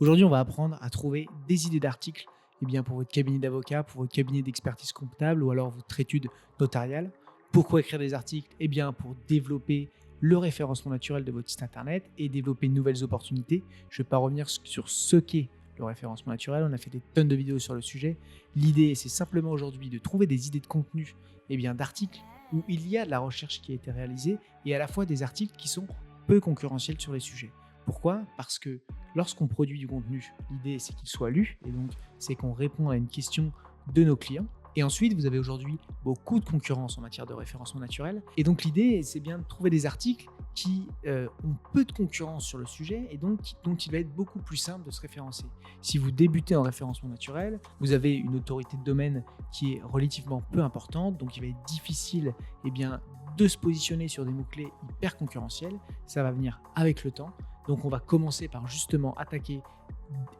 Aujourd'hui, on va apprendre à trouver des idées d'articles pour votre cabinet d'avocat, pour votre cabinet d'expertise comptable ou alors votre étude notariale. Pourquoi écrire des articles? Pour développer le référencement naturel de votre site internet et développer de nouvelles opportunités. Je ne vais pas revenir sur ce qu'est le référencement naturel. On a fait des tonnes de vidéos sur le sujet. L'idée, c'est simplement aujourd'hui de trouver des idées de contenu, d'articles où il y a de la recherche qui a été réalisée et à la fois des articles qui sont peu concurrentiels sur les sujets. Pourquoi? Parce que lorsqu'on produit du contenu, l'idée c'est qu'il soit lu et donc c'est qu'on répond à une question de nos clients. Et ensuite, vous avez aujourd'hui beaucoup de concurrence en matière de référencement naturel. Et donc l'idée, c'est bien de trouver des articles qui ont peu de concurrence sur le sujet et donc dont il va être beaucoup plus simple de se référencer. Si vous débutez en référencement naturel, vous avez une autorité de domaine qui est relativement peu importante, donc il va être difficile de se positionner sur des mots-clés hyper concurrentiels. Ça va venir avec le temps. Donc on va commencer par justement attaquer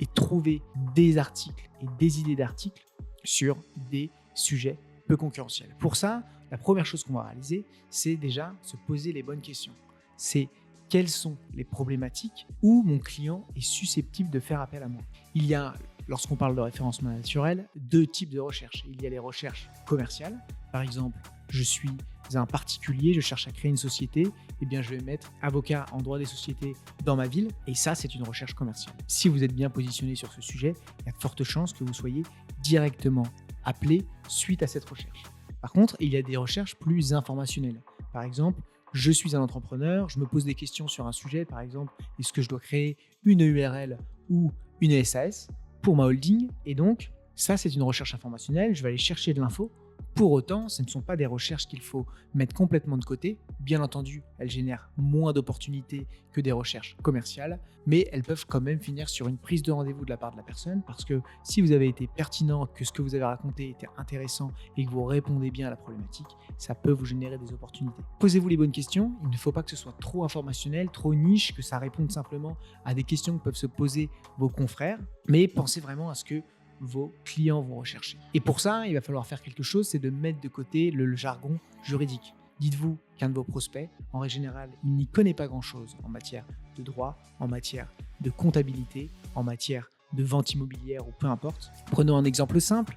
et trouver des articles et des idées d'articles sur des sujets peu concurrentiels. Pour ça, la première chose qu'on va réaliser, c'est déjà se poser les bonnes questions. C'est quelles sont les problématiques où mon client est susceptible de faire appel à moi. Il y a, lorsqu'on parle de référencement naturel, deux types de recherches. Il y a les recherches commerciales. Par exemple, je suis un particulier, je cherche à créer une société, je vais mettre avocat en droit des sociétés dans ma ville et ça, c'est une recherche commerciale. Si vous êtes bien positionné sur ce sujet, il y a de fortes chances que vous soyez directement appelé suite à cette recherche. Par contre, il y a des recherches plus informationnelles. Par exemple, je suis un entrepreneur, je me pose des questions sur un sujet, par exemple, est-ce que je dois créer une URL ou une SAS pour ma holding? Et donc, ça, c'est une recherche informationnelle, je vais aller chercher de l'info. Pour autant, ce ne sont pas des recherches qu'il faut mettre complètement de côté. Bien entendu, elles génèrent moins d'opportunités que des recherches commerciales, mais elles peuvent quand même finir sur une prise de rendez-vous de la part de la personne parce que si vous avez été pertinent, que ce que vous avez raconté était intéressant et que vous répondez bien à la problématique, ça peut vous générer des opportunités. Posez-vous les bonnes questions. Il ne faut pas que ce soit trop informationnel, trop niche, que ça réponde simplement à des questions que peuvent se poser vos confrères, mais pensez vraiment à ce que vos clients vont rechercher. Et pour ça, il va falloir faire quelque chose, c'est de mettre de côté le jargon juridique. Dites-vous qu'un de vos prospects, en règle générale, il n'y connaît pas grand-chose en matière de droit, en matière de comptabilité, en matière de vente immobilière ou peu importe. Prenons un exemple simple.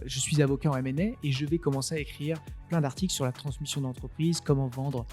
Je suis avocat en M&A et je vais commencer à écrire plein d'articles sur la transmission d'entreprise, comment vendre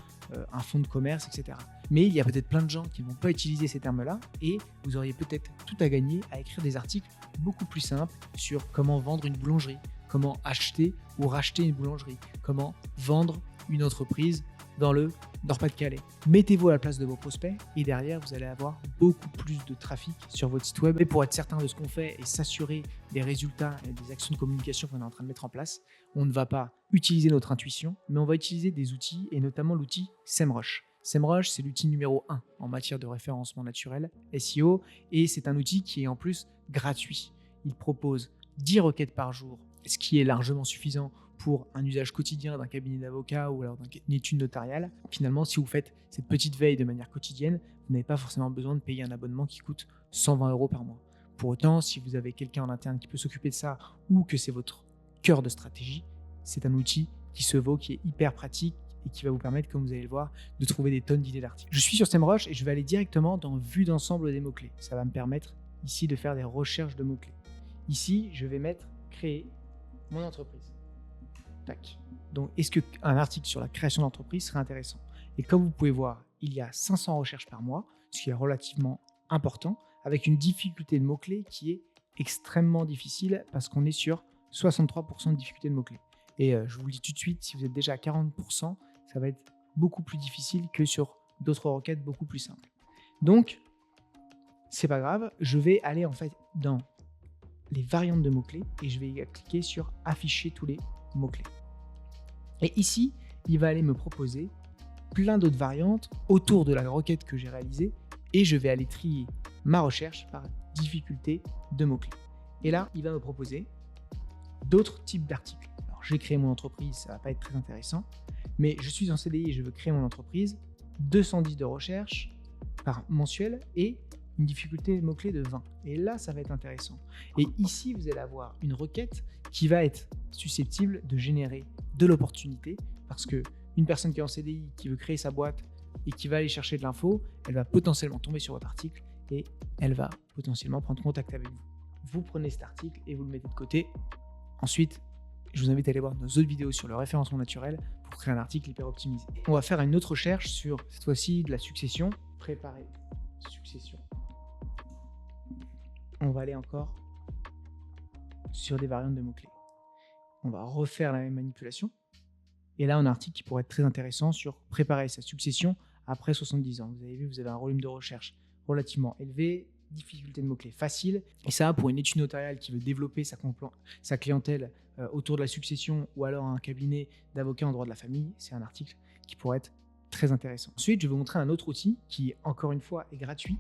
un fonds de commerce, etc. Mais il y a peut-être plein de gens qui ne vont pas utiliser ces termes-là et vous auriez peut-être tout à gagner à écrire des articles beaucoup plus simples sur comment vendre une boulangerie, comment acheter ou racheter une boulangerie, comment vendre une entreprise dans le Nord-Pas-de-Calais. Mettez-vous à la place de vos prospects et derrière, vous allez avoir beaucoup plus de trafic sur votre site web. Et pour être certain de ce qu'on fait et s'assurer des résultats et des actions de communication qu'on est en train de mettre en place, on ne va pas utiliser notre intuition, mais on va utiliser des outils et notamment l'outil SEMrush. SEMrush, c'est l'outil numéro 1 en matière de référencement naturel, SEO, et c'est un outil qui est en plus gratuit. Il propose 10 requêtes par jour, ce qui est largement suffisant pour un usage quotidien d'un cabinet d'avocat ou alors d'une étude notariale. Finalement, si vous faites cette petite veille de manière quotidienne, vous n'avez pas forcément besoin de payer un abonnement qui coûte 120 € par mois. Pour autant, si vous avez quelqu'un en interne qui peut s'occuper de ça ou que c'est votre cœur de stratégie, c'est un outil qui se vaut, qui est hyper pratique et qui va vous permettre, comme vous allez le voir, de trouver des tonnes d'idées d'articles. Je suis sur SEMrush et je vais aller directement dans Vue d'ensemble des mots-clés. Ça va me permettre ici de faire des recherches de mots-clés. Ici, je vais mettre créer mon entreprise. Tac. Donc, est-ce qu'un article sur la création d'entreprise serait intéressant? Et comme vous pouvez voir, il y a 500 recherches par mois, ce qui est relativement important, avec une difficulté de mots-clés qui est extrêmement difficile parce qu'on est sur 63% de difficulté de mots-clés. Et je vous le dis tout de suite, si vous êtes déjà à 40%, ça va être beaucoup plus difficile que sur d'autres requêtes beaucoup plus simples. Donc, c'est pas grave, je vais aller en fait dans les variantes de mots-clés et je vais cliquer sur afficher tous les mots-clés. Et ici, il va aller me proposer plein d'autres variantes autour de la requête que j'ai réalisée et je vais aller trier ma recherche par difficulté de mots-clés. Et là, il va me proposer d'autres types d'articles. Alors, j'ai créé mon entreprise, ça ne va pas être très intéressant, mais je suis en CDI et je veux créer mon entreprise, 210 de recherche par mensuel et une difficulté de mots-clés de 20. Et là, ça va être intéressant. Et ici, vous allez avoir une requête qui va être susceptible de générer de l'opportunité parce qu'une personne qui est en CDI, qui veut créer sa boîte et qui va aller chercher de l'info, elle va potentiellement tomber sur votre article et elle va potentiellement prendre contact avec vous. Vous prenez cet article et vous le mettez de côté. Ensuite, je vous invite à aller voir nos autres vidéos sur le référencement naturel pour créer un article hyper optimisé. On va faire une autre recherche sur, cette fois-ci, de la succession. Préparer succession. On va aller encore sur des variantes de mots-clés. On va refaire la même manipulation. Et là, on a un article qui pourrait être très intéressant sur préparer sa succession après 70 ans. Vous avez vu, vous avez un volume de recherche relativement élevé, difficulté de mots-clés facile. Et ça, pour une étude notariale qui veut développer sa clientèle autour de la succession ou alors un cabinet d'avocats en droit de la famille, c'est un article qui pourrait être très intéressant. Ensuite, je vais vous montrer un autre outil qui, encore une fois, est gratuit,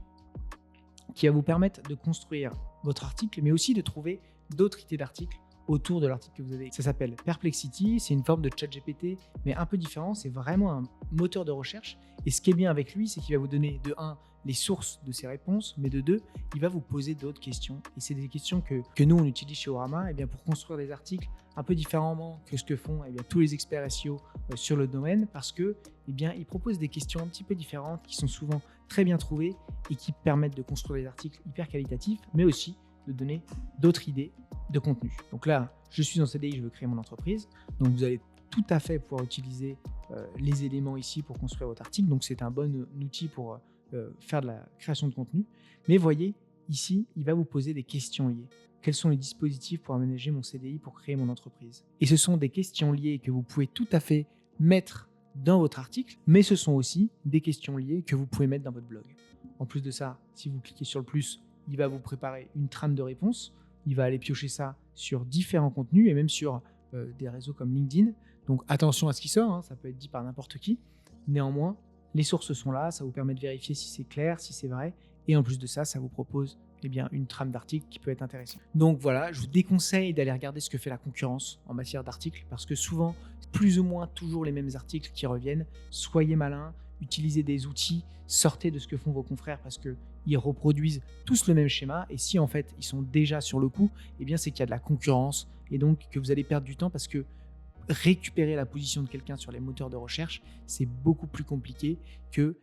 qui va vous permettre de construire votre article, mais aussi de trouver d'autres idées d'articles autour de l'article que vous avez. Ça s'appelle Perplexity, c'est une forme de ChatGPT, mais un peu différent. C'est vraiment un moteur de recherche. Et ce qui est bien avec lui, c'est qu'il va vous donner, de 1, les sources de ses réponses, mais de 2, il va vous poser d'autres questions. Et c'est des questions que nous, on utilise chez Orama pour construire des articles un peu différemment que ce que font tous les experts SEO sur le domaine, parce que ils proposent des questions un petit peu différentes qui sont souvent très bien trouvées et qui permettent de construire des articles hyper qualitatifs, mais aussi de donner d'autres idées de contenu. Donc là, je suis en CDI, je veux créer mon entreprise. Donc vous allez tout à fait pouvoir utiliser les éléments ici pour construire votre article. Donc c'est un bon outil pour faire de la création de contenu. Mais voyez, ici, il va vous poser des questions liées. Quels sont les dispositifs pour aménager mon CDI pour créer mon entreprise? Et ce sont des questions liées que vous pouvez tout à fait mettre dans votre article, mais ce sont aussi des questions liées que vous pouvez mettre dans votre blog. En plus de ça, si vous cliquez sur le plus, il va vous préparer une trame de réponse. Il va aller piocher ça sur différents contenus et même sur des réseaux comme LinkedIn. Donc attention à ce qui sort, ça peut être dit par n'importe qui. Néanmoins, les sources sont là, ça vous permet de vérifier si c'est clair, si c'est vrai. Et en plus de ça, ça vous propose une trame d'articles qui peut être intéressante. Donc voilà, je vous déconseille d'aller regarder ce que fait la concurrence en matière d'articles parce que souvent, plus ou moins toujours les mêmes articles qui reviennent. Soyez malins, utilisez des outils, sortez de ce que font vos confrères parce qu'ils reproduisent tous le même schéma. Et si en fait, ils sont déjà sur le coup, c'est qu'il y a de la concurrence et donc que vous allez perdre du temps parce que récupérer la position de quelqu'un sur les moteurs de recherche, c'est beaucoup plus compliqué que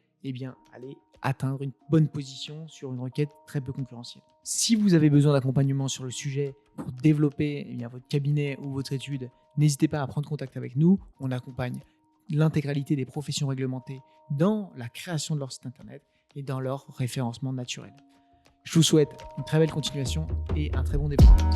aller atteindre une bonne position sur une requête très peu concurrentielle. Si vous avez besoin d'accompagnement sur le sujet pour développer votre cabinet ou votre étude, n'hésitez pas à prendre contact avec nous. On accompagne l'intégralité des professions réglementées dans la création de leur site internet et dans leur référencement naturel. Je vous souhaite une très belle continuation et un très bon développement.